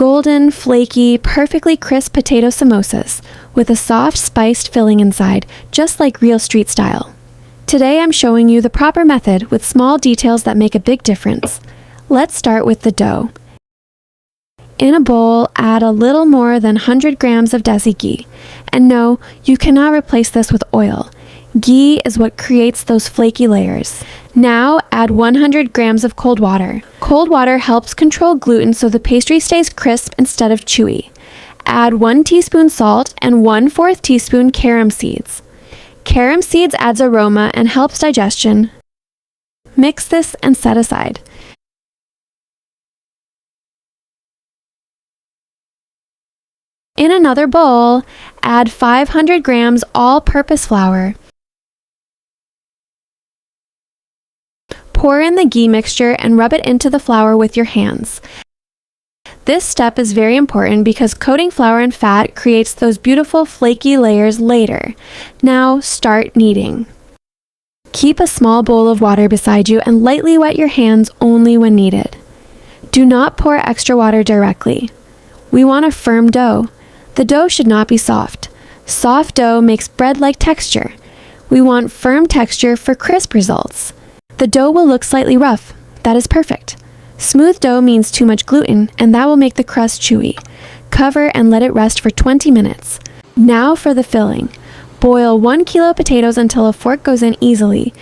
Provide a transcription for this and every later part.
golden, flaky, perfectly crisp potato samosas with a soft, spiced filling inside, just like real street style. Today I'm showing you the proper method with small details that make a big difference. Let's start with the dough. In a bowl, add a little more than 100 grams of desi ghee. And no, you cannot replace this with oil. Ghee is what creates those flaky layers. Now add 100 grams of cold water. Cold water helps control gluten so the pastry stays crisp instead of chewy. Add 1 teaspoon salt and 1/4 teaspoon carom seeds. Carom seeds adds aroma and helps digestion. Mix this and set aside. In another bowl, add 500 grams all-purpose flour. Pour in the ghee mixture and rub it into the flour with your hands. This step is very important because coating flour in fat creates those beautiful flaky layers later. Now start kneading. Keep a small bowl of water beside you and lightly wet your hands only when needed. Do not pour extra water directly. We want a firm dough. The dough should not be soft. Soft dough makes bread-like texture. We want firm texture for crisp results. The dough will look slightly rough. That is perfect. Smooth dough means too much gluten, and that will make the crust chewy. Cover and let it rest for 20 minutes. Now for the filling. Boil 1 kilo potatoes until a fork goes in easily.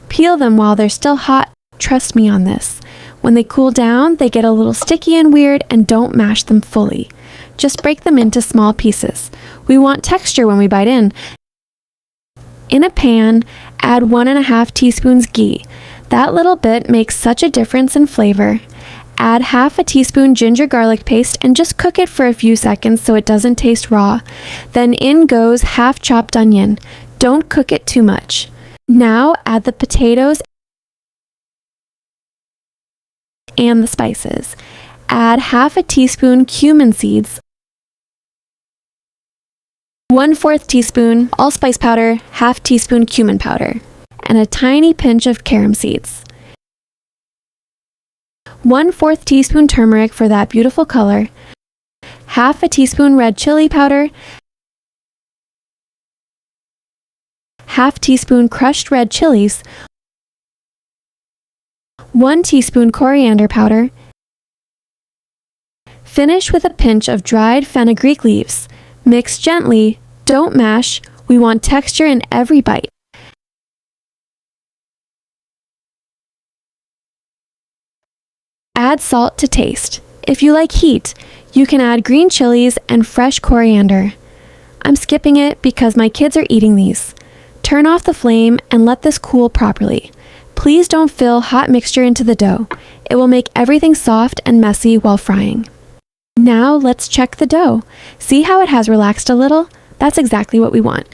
Peel them while they're still hot. Trust me on this. When they cool down, they get a little sticky and weird, and don't mash them fully. Just break them into small pieces. We want texture when we bite in. In a pan, add 1.5 teaspoons ghee. That little bit makes such a difference in flavor. Add 1/2 teaspoon ginger garlic paste and just cook it for a few seconds so it doesn't taste raw. Then in goes 1/2 chopped onion. Don't cook it too much. Now add the potatoes and the spices. Add 1/2 teaspoon cumin seeds, 1/4 teaspoon allspice powder, 1/2 teaspoon cumin powder, and a tiny pinch of carom seeds. 1/4 teaspoon turmeric for that beautiful color, 1/2 teaspoon red chili powder, 1/2 teaspoon crushed red chilies, 1 teaspoon coriander powder. Finish with a pinch of dried fenugreek leaves. Mix gently, don't mash. We want texture in every bite. Add salt to taste. If you like heat, you can add green chilies and fresh coriander. I'm skipping it because my kids are eating these. Turn off the flame and let this cool properly. Please don't fill hot mixture into the dough. It will make everything soft and messy while frying. Now let's check the dough. See how it has relaxed a little? That's exactly what we want.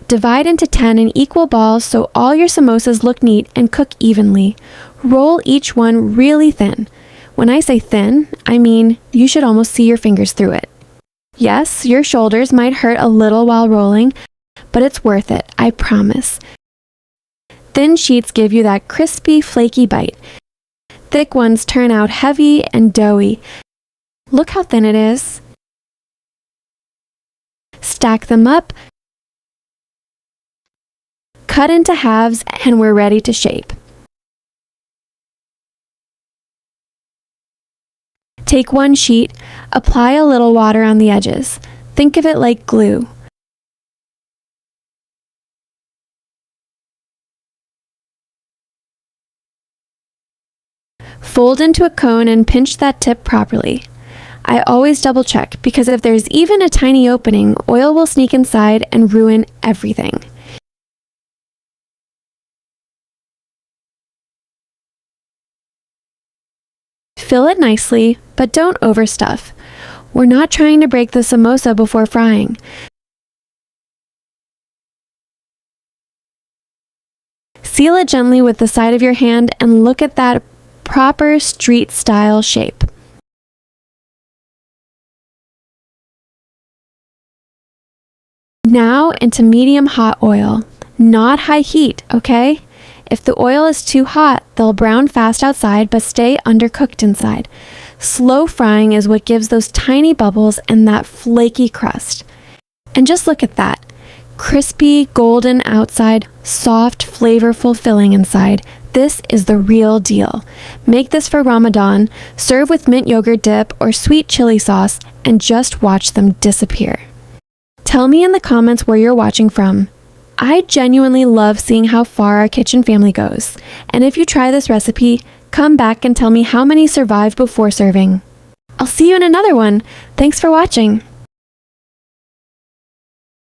Divide into 10 in equal balls so all your samosas look neat and cook evenly. Roll each one really thin. When I say thin, I mean you should almost see your fingers through it. Yes, your shoulders might hurt a little while rolling, but it's worth it, I promise. Thin sheets give you that crispy, flaky bite. Thick ones turn out heavy and doughy. Look how thin it is. Stack them up, cut into halves, and we're ready to shape. Take one sheet, apply a little water on the edges. Think of it like glue. Fold into a cone and pinch that tip properly. I always double check because if there's even a tiny opening, oil will sneak inside and ruin everything. Fill it nicely, but don't overstuff. We're not trying to break the samosa before frying. Seal it gently with the side of your hand and look at that proper street style shape. Now into medium hot oil, not high heat, okay? If the oil is too hot, they'll brown fast outside but stay undercooked inside. Slow frying is what gives those tiny bubbles and that flaky crust. And just look at that. Crispy, golden outside, soft, flavorful filling inside. This is the real deal. Make this for Ramadan, serve with mint yogurt dip or sweet chili sauce, and just watch them disappear. Tell me in the comments where you're watching from. I genuinely love seeing how far our kitchen family goes. And if you try this recipe, come back and tell me how many survived before serving. I'll see you in another one. Thanks for watching.